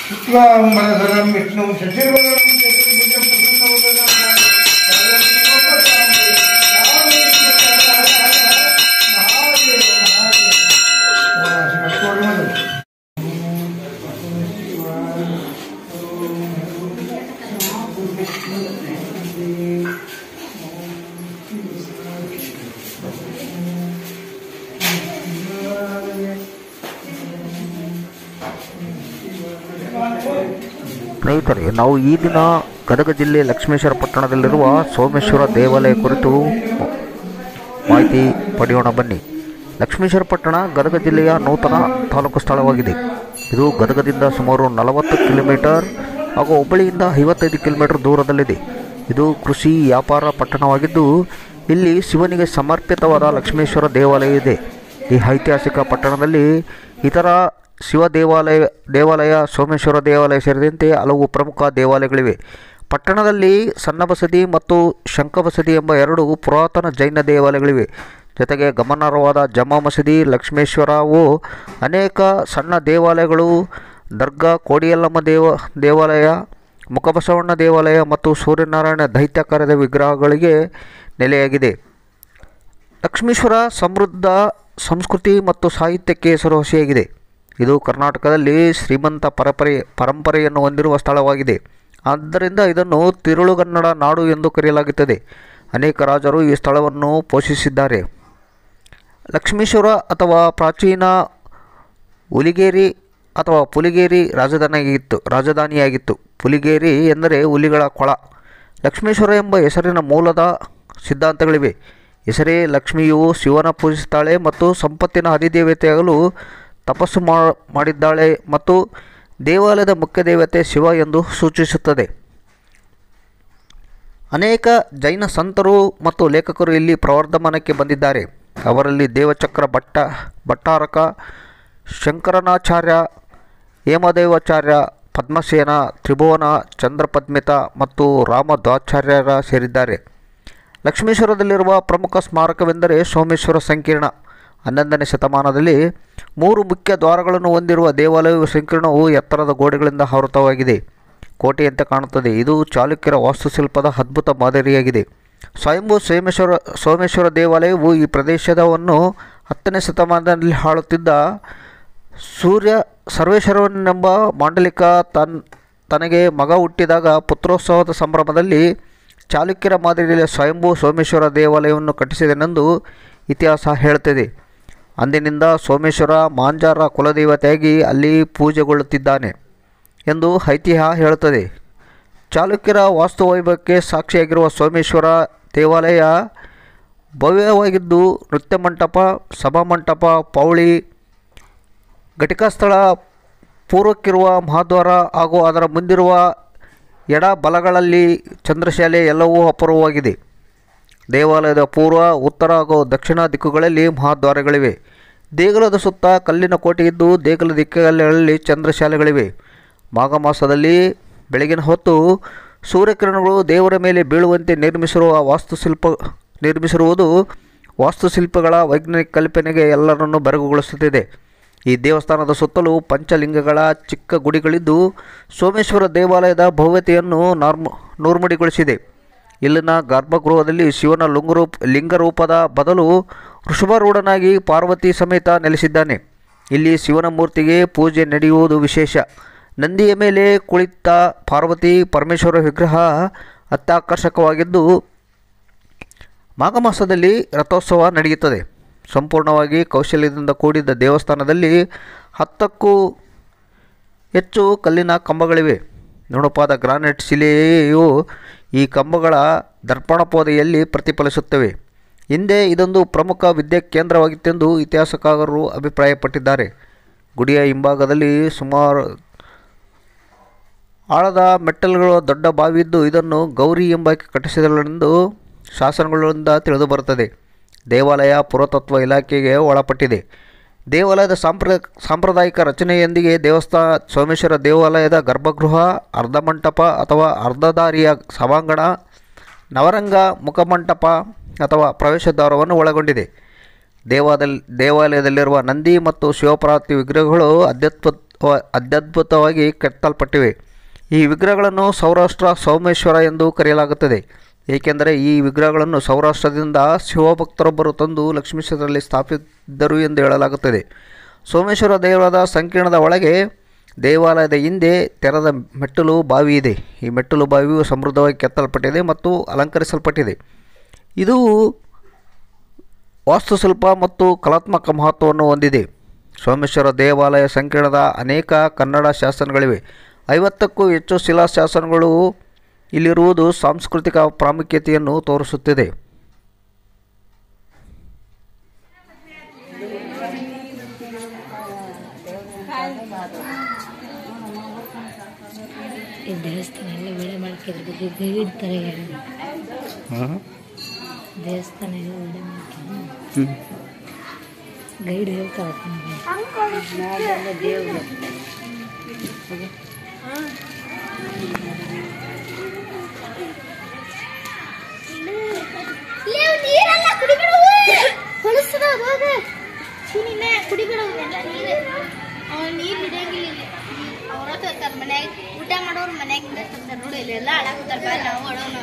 शुक्लांबरधरं विष्णुं शशिवर्णं ಸ್ನೇಹಿತರೆ, ನಾವು ಈ ದಿನ ಗದಗ ಜಿಲ್ಲೆ ಲಕ್ಷ್ಮೇಶ್ವರ ಪಟ್ಟಣದಲ್ಲಿರುವ ಸೋಮೇಶ್ವರ ದೇವಾಲಯ ಕುರಿತು ಮಾಹಿತಿ ಪಡೆಯೋಣ ಬನ್ನಿ. ಲಕ್ಷ್ಮೇಶ್ವರ ಪಟ್ಟಣ ಗದಗ ಜಿಲ್ಲೆಯ ನೂತನ ತಾಲೂಕು ಸ್ಥಳವಾಗಿದೆ. ಇದು ಗದಗದಿಂದ ಸುಮಾರು 40 ಕಿಲೋಮೀಟರ್ ಹಾಗೂ ಹುಬ್ಬಳ್ಳಿಯಿಂದ 55 ಕಿಲೋಮೀಟರ್ ದೂರದಲ್ಲಿದೆ. ಇದು ಕೃಷಿ ವ್ಯಾಪಾರ ಪಟ್ಟಣವಾಗಿದ್ದು ಇಲ್ಲಿ ಶಿವನಿಗೆ ಸಮರ್ಪಿತವಾದ ಲಕ್ಷ್ಮೇಶ್ವರ ದೇವಾಲಯ ಇದೆ. ಈ ಐತಿಹಾಸಿಕ ಪಟ್ಟಣದಲ್ಲಿ ಇತರ ಶಿವ ದೇವಾಲಯ ಸೋಮೇಶ್ವರ ದೇವಾಲಯ ಸೇರಿದಂತೆ ಹಲವು ಪ್ರಮುಖ ದೇವಾಲಯಗಳಿವೆ. ಪಟ್ಟಣದಲ್ಲಿ ಸಣ್ಣ ಬಸದಿ ಮತ್ತು ಶಂಖ ಬಸದಿ ಎಂಬ 2 ಪುರಾತನ ಜೈನ ದೇವಾಲಯಗಳಿವೆ. ಜೊತೆಗೆ ಗಮನಾರ್ಹವಾದ ಜಮಾ ಮಸೀದಿ, ಲಕ್ಷ್ಮೇಶ್ವರವು ಅನೇಕ ಸಣ್ಣ ದೇವಾಲಯಗಳು, ದರ್ಗಾ, ಕೋಡಿಯಲ್ಲಮ್ಮ ದೇವಾಲಯ, ಮುಖಬಸವಣ್ಣ ದೇವಾಲಯ ಮತ್ತು ಸೂರ್ಯನಾರಾಯಣ ದೈತ್ಯಾಕಾರದ ವಿಗ್ರಹಗಳಿಗೆ ನೆಲೆಯಾಗಿದೆ. ಲಕ್ಷ್ಮೇಶ್ವರ ಸಮೃದ್ಧ ಸಂಸ್ಕೃತಿ ಮತ್ತು ಸಾಹಿತ್ಯಕ್ಕೆ ಹೆಸರುವಾಸಿಯಾಗಿದೆ. ಇದು ಕರ್ನಾಟಕದಲ್ಲಿ ಶ್ರೀಮಂತ ಪರಂಪರೆಯನ್ನು ಹೊಂದಿರುವ ಸ್ಥಳವಾಗಿದೆ. ಆದ್ದರಿಂದ ಇದನ್ನು ತಿರುಳುಗನ್ನಡ ನಾಡು ಎಂದು ಕರೆಯಲಾಗುತ್ತದೆ. ಅನೇಕ ರಾಜರು ಈ ಸ್ಥಳವನ್ನು ಪೋಷಿಸಿದ್ದಾರೆ. ಲಕ್ಷ್ಮೇಶ್ವರ ಅಥವಾ ಪ್ರಾಚೀನ ಹುಲಿಗೇರಿ ಅಥವಾ ಪುಲಿಗೇರಿ ರಾಜಧಾನಿಯಾಗಿತ್ತು. ಪುಲಿಗೇರಿ ಎಂದರೆ ಹುಲಿಗಳ ಕೊಳ. ಲಕ್ಷ್ಮೇಶ್ವರ ಎಂಬ ಹೆಸರಿನ ಮೂಲದ ಸಿದ್ಧಾಂತಗಳಿವೆ. ಹೆಸರೇ ಲಕ್ಷ್ಮಿಯು ಶಿವನ ಪೂಜಿಸುತ್ತಾಳೆ ಮತ್ತು ಸಂಪತ್ತಿನ ಅಧಿದೇವತೆಯಾಗಲು ತಪಸ್ಸು ಮಾಡಿದ್ದಾಳೆ ಮತ್ತು ದೇವಾಲಯದ ಮುಖ್ಯ ದೇವತೆ ಶಿವ ಎಂದು ಸೂಚಿಸುತ್ತದೆ. ಅನೇಕ ಜೈನ ಸಂತರು ಮತ್ತು ಲೇಖಕರು ಇಲ್ಲಿ ಪ್ರವರ್ಧಮಾನಕ್ಕೆ ಬಂದಿದ್ದಾರೆ. ಅವರಲ್ಲಿ ದೇವಚಕ್ರ ಭಟ್ಟಾರಕ, ಶಂಕರನಾಚಾರ್ಯ, ಹೇಮದೇವಾಚಾರ್ಯ, ಪದ್ಮಸೇನ, ತ್ರಿಭುವನ, ಚಂದ್ರಪದ್ಮಿತ ಮತ್ತು ರಾಮಧ್ವಾಚಾರ್ಯರ ಸೇರಿದ್ದಾರೆ. ಲಕ್ಷ್ಮೇಶ್ವರದಲ್ಲಿರುವ ಪ್ರಮುಖ ಸ್ಮಾರಕವೆಂದರೆ ಸೋಮೇಶ್ವರ ಸಂಕೀರ್ಣ. 11ನೇ ಶತಮಾನದಲ್ಲಿ 3 ಮುಖ್ಯ ದ್ವಾರಗಳನ್ನು ಹೊಂದಿರುವ ದೇವಾಲಯವು ಸಂಕೀರ್ಣವು ಎತ್ತರದ ಗೋಡೆಗಳಿಂದ ಆವೃತವಾಗಿದೆ. ಕೋಟೆಯಂತೆ ಕಾಣುತ್ತದೆ. ಇದು ಚಾಲುಕ್ಯರ ವಾಸ್ತುಶಿಲ್ಪದ ಅದ್ಭುತ ಮಾದರಿಯಾಗಿದೆ. ಸ್ವಯಂಭೂ ಸೋಮೇಶ್ವರ ದೇವಾಲಯವು ಈ ಪ್ರದೇಶವನ್ನು 10ನೇ ಶತಮಾನದಲ್ಲಿ ಆಳುತ್ತಿದ್ದ ಸರ್ವೇಶ್ವರನೆಂಬ ಮಾಂಡಲಿಕ ತನಗೆ ಮಗ ಹುಟ್ಟಿದಾಗ ಪುತ್ರೋತ್ಸವದ ಸಂಭ್ರಮದಲ್ಲಿ ಚಾಲುಕ್ಯರ ಮಾದರಿಯಲ್ಲಿ ಸ್ವಯಂಭೂ ಸೋಮೇಶ್ವರ ದೇವಾಲಯವನ್ನು ಕಟ್ಟಿಸಿದನೆಂದು ಇತಿಹಾಸ ಹೇಳುತ್ತದೆ. ಅಂದಿನಿಂದ ಸೋಮೇಶ್ವರ ಮಾಂಜಾರ ಕುಲದೇವತೆಯಾಗಿ ಅಲ್ಲಿ ಪೂಜೆಗೊಳ್ಳುತ್ತಿದ್ದಾನೆ ಎಂದು ಐತಿಹ್ಯ ಹೇಳುತ್ತದೆ. ಚಾಲುಕ್ಯರ ವಾಸ್ತುವೈಭವಕ್ಕೆ ಸಾಕ್ಷಿಯಾಗಿರುವ ಸೋಮೇಶ್ವರ ದೇವಾಲಯ ಭವ್ಯವಾಗಿದ್ದು ನೃತ್ಯ ಮಂಟಪ, ಸಭಾಮಂಟಪ, ಪೌಳಿ, ಘಟಿಕಾಸ್ಥಳ, ಪೂರ್ವಕ್ಕಿರುವ ಮಹಾದ್ವಾರ ಹಾಗೂ ಅದರ ಮುಂದಿರುವ ಎಡ ಬಲಗಳಲ್ಲಿ ಚಂದ್ರಶಾಲೆ ಎಲ್ಲವೂ ಅಪೂರ್ವವಾಗಿದೆ. ದೇವಾಲಯದ ಪೂರ್ವ, ಉತ್ತರ ಹಾಗೂ ದಕ್ಷಿಣ ದಿಕ್ಕುಗಳಲ್ಲಿ ಮಹಾದ್ವಾರಗಳಿವೆ. ದೇಗುಲದ ಸುತ್ತ ಕಲ್ಲಿನ ಕೋಟೆಯಿದ್ದು ದೇಗುಲ ದಿಕ್ಕುಗಳಲ್ಲಿ ಚಂದ್ರಶಾಲೆಗಳಿವೆ. ಮಾಘ ಮಾಸದಲ್ಲಿ ಬೆಳಗಿನ ಹೊತ್ತು ಸೂರ್ಯಕಿರಣಗಳು ದೇವರ ಮೇಲೆ ಬೀಳುವಂತೆ ನಿರ್ಮಿಸಿರುವುದು ವಾಸ್ತುಶಿಲ್ಪಿಗಳ ವೈಜ್ಞಾನಿಕ ಕಲ್ಪನೆಗೆ ಎಲ್ಲರನ್ನೂ ಬೆರಗುಗೊಳಿಸುತ್ತಿದೆ. ಈ ದೇವಸ್ಥಾನದ ಸುತ್ತಲೂ ಪಂಚಲಿಂಗಗಳ ಚಿಕ್ಕ ಗುಡಿಗಳಿದ್ದು ಸೋಮೇಶ್ವರ ದೇವಾಲಯದ ಭವ್ಯತೆಯನ್ನು ನೂರ್ಮಡಿಗೊಳಿಸಿದೆ. ಇಲ್ಲಿನ ಗರ್ಭಗೃಹದಲ್ಲಿ ಶಿವನ ಲಿಂಗರೂಪದ ಬದಲು ವೃಷಭಾರೂಢನಾಗಿ ಪಾರ್ವತಿ ಸಮೇತ ನೆಲೆಸಿದ್ದಾನೆ. ಇಲ್ಲಿ ಶಿವನ ಮೂರ್ತಿಗೆ ಪೂಜೆ ನಡೆಯುವುದು ವಿಶೇಷ. ನಂದಿಯ ಮೇಲೆ ಕುಳಿತ ಪಾರ್ವತಿ ಪರಮೇಶ್ವರ ವಿಗ್ರಹ ಅತ್ಯಾಕರ್ಷಕವಾಗಿದ್ದು ಮಾಘ ಮಾಸದಲ್ಲಿ ರಥೋತ್ಸವ ನಡೆಯುತ್ತದೆ. ಸಂಪೂರ್ಣವಾಗಿ ಕೌಶಲ್ಯದಿಂದ ಕೂಡಿದ ದೇವಸ್ಥಾನದಲ್ಲಿ 10ಕ್ಕೂ ಹೆಚ್ಚು ಕಲ್ಲಿನ ಕಂಬಗಳಿವೆ. ನುಣುಪಾದ ಗ್ರಾನೈಟ್ ಶಿಲೆಯು ಈ ಕಂಬಗಳ ದರ್ಪಣಪೋದೆಯಲ್ಲಿ ಪ್ರತಿಫಲಿಸುತ್ತವೆ. ಹಿಂದೆ ಇದೊಂದು ಪ್ರಮುಖ ವಿದ್ಯಾ ಕೇಂದ್ರವಾಗಿತ್ತೆಂದು ಇತಿಹಾಸಕಾರರು ಅಭಿಪ್ರಾಯಪಟ್ಟಿದ್ದಾರೆ. ಗುಡಿಯ ಹಿಂಭಾಗದಲ್ಲಿ ಸುಮಾರು ಆಳದ ಮೆಟ್ಟಲುಗಳ ದೊಡ್ಡ ಬಾವಿಯಿದ್ದು ಇದನ್ನು ಗೌರಿ ಎಂಬಾಕೆ ಕಟ್ಟಿಸಿದಳೆಂದು ಶಾಸನಗಳಿಂದ ತಿಳಿದುಬರುತ್ತದೆ. ದೇವಾಲಯ ಪುರಾತತ್ವ ಇಲಾಖೆಗೆ ಒಳಪಟ್ಟಿದೆ. ದೇವಾಲಯದ ಸಾಂಪ್ರದಾಯಿಕ ರಚನೆಯೊಂದಿಗೆ ಸೋಮೇಶ್ವರ ದೇವಾಲಯದ ಗರ್ಭಗೃಹ, ಅರ್ಧಮಂಟಪ ಅಥವಾ ಅರ್ಧದಾರಿಯ ಸಭಾಂಗಣ, ನವರಂಗ ಮುಖಮಂಟಪ ಅಥವಾ ಪ್ರವೇಶದ್ವಾರವನ್ನು ಒಳಗೊಂಡಿದೆ. ದೇವಾಲಯದಲ್ಲಿರುವ ನಂದಿ ಮತ್ತು ಶಿವಪಾರ್ವತಿ ವಿಗ್ರಹಗಳು ಅತ್ಯದ್ಭುತವಾಗಿ ಕೆತ್ತಲ್ಪಟ್ಟಿವೆ. ಈ ವಿಗ್ರಹಗಳನ್ನು ಸೌರಾಷ್ಟ್ರ ಸೋಮೇಶ್ವರ ಎಂದು ಕರೆಯಲಾಗುತ್ತದೆ, ಏಕೆಂದರೆ ಈ ವಿಗ್ರಹಗಳನ್ನು ಸೌರಾಷ್ಟ್ರದಿಂದ ಶಿವಭಕ್ತರೊಬ್ಬರು ತಂದು ಲಕ್ಷ್ಮೀಶ್ವರದಲ್ಲಿ ಸ್ಥಾಪಿಸಿದ್ದರು ಎಂದು ಹೇಳಲಾಗುತ್ತದೆ. ಸೋಮೇಶ್ವರ ದೇವಾಲಯದ ಸಂಕೀರ್ಣದ ಒಳಗೆ ದೇವಾಲಯದ ಹಿಂದೆ ತೆರೆದ ಮೆಟ್ಟಲು ಬಾವಿ ಇದೆ. ಈ ಮೆಟ್ಟಲು ಬಾವಿಯು ಸಮೃದ್ಧವಾಗಿ ಕೆತ್ತಲ್ಪಟ್ಟಿದೆ ಮತ್ತು ಅಲಂಕರಿಸಲ್ಪಟ್ಟಿದೆ. ಇದು ವಾಸ್ತುಶಿಲ್ಪ ಮತ್ತು ಕಲಾತ್ಮಕ ಮಹತ್ವವನ್ನು ಹೊಂದಿದೆ. ಸೋಮೇಶ್ವರ ದೇವಾಲಯ ಸಂಕೀರ್ಣದ ಅನೇಕ ಕನ್ನಡ ಶಾಸನಗಳಿವೆ. 50ಕ್ಕೂ ಹೆಚ್ಚು ಶಿಲಾಶಾಸನಗಳು ಇಲ್ಲಿರುವುದು ಸಾಂಸ್ಕೃತಿಕ ಪ್ರಾಮುಖ್ಯತೆಯನ್ನು ತೋರಿಸುತ್ತದೆ. ಈ ದೇವಸ್ಥಾನ ಎಲ್ಲ ವಿಡಿಯೋ ಮಾಡ್ತಿದ್ರ ಬಗ್ಗೆ ಗೈಡ್ ಥರ ಹೇಳಿ. ದೇವಸ್ಥಾನ ಎಲ್ಲ ವಿಡಿಯೋ ಮಾಡ್ತೀನಿ, ಗೈಡ್ ಹೇಳ್ತಾರೆ ದೇವರು. ನೀರು ಹಿಡಿಯಂಗಿಲ್ಲ. ಅವ್ರ ತರ್ತಾರೆ ಮನ್ಯಾಗ, ಊಟ ಮಾಡೋರು ಮನ್ಯಾಗ ತರ್ತಾರೆ ನೋಡಿ. ಇಲ್ಲೆಲ್ಲ ಆಡಾಕತ್ತಾರ, ಬಾ ನಾವು ಆಡೋಣ.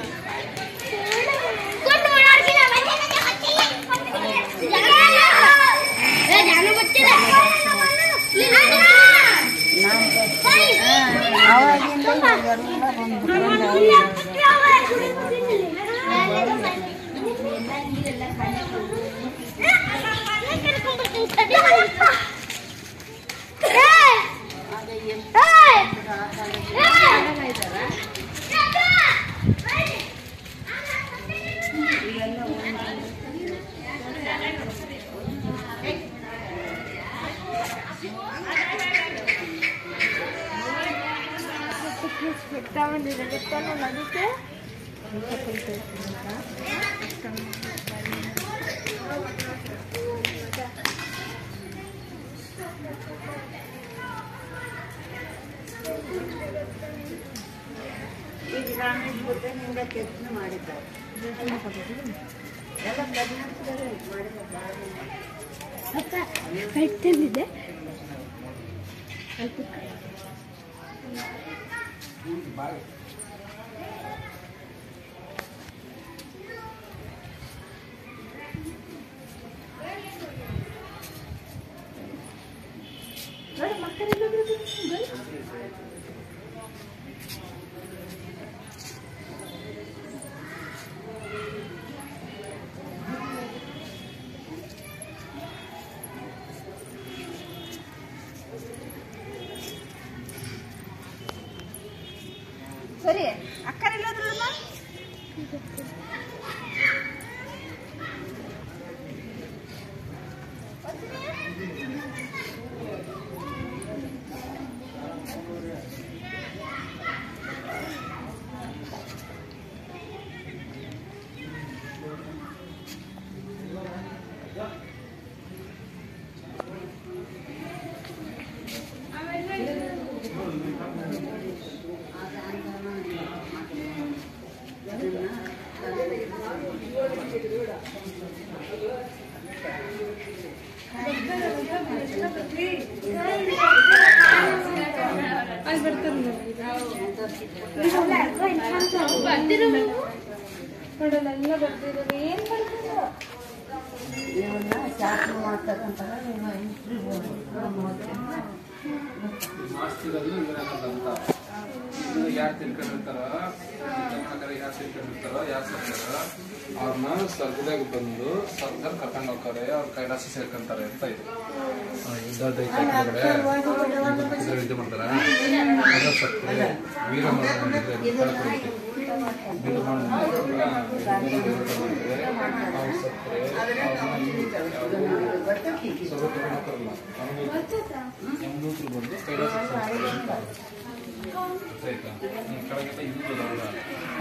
ಕಟ್ಟಿದೆ ಸರಿ. ಅಕ್ಕರಿಲ್ಲದ್ರಲ್ಲ ನೋಡಲೆಲ್ಲ ಬರ್ತಿರೋದು ಏನ್ ಬರ್ತಿರೋ ಇವನ್ನ ಶಾಸ್ತ್ರ ಮಾಡ್ತಕ್ಕಂತಹ ನಿಮ್ಮ ಹಿಸ್ಟ್ರಿ ಯಾರು ತಿಳ್ಕೊಂಡಿರ್ತಾರ, ಯಾರು ತಿಳ್ಕೊಂಡಿರ್ತಾರೋ, ಯಾರು ಸರ್ಕಾರ ಅವ್ರನ್ನ ಸ್ವರ್ಗದಾಗ ಬಂದು ಸ್ವರ್ಗದಲ್ಲಿ ಕರ್ಕೊಂಡು ಹೋಗ್ತಾರೆ, ಅವ್ರ ಕೈಲಾಸ ಸೇರ್ಕೊಂತಾರೆ ಅಂತ ಇದೆ. ಯುದ್ಧ ಮಾಡ್ತಾರ ವೀರ ಬಂದು ಕೈಲಾಸ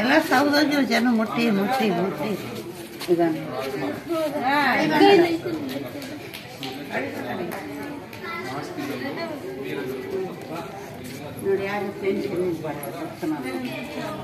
ಎಲ್ಲ ಸೌದೋಗಿ ಜನ ಮುಟ್ಟಿ ಇದನ್ನು ಆಸ್ತಿಗಳು ವೀರಗಳು ನೋಡಿ ಯಾರು ಟೆನ್ಷನ್ ಇರಬಾರ್ದು ಮಾಡೋದು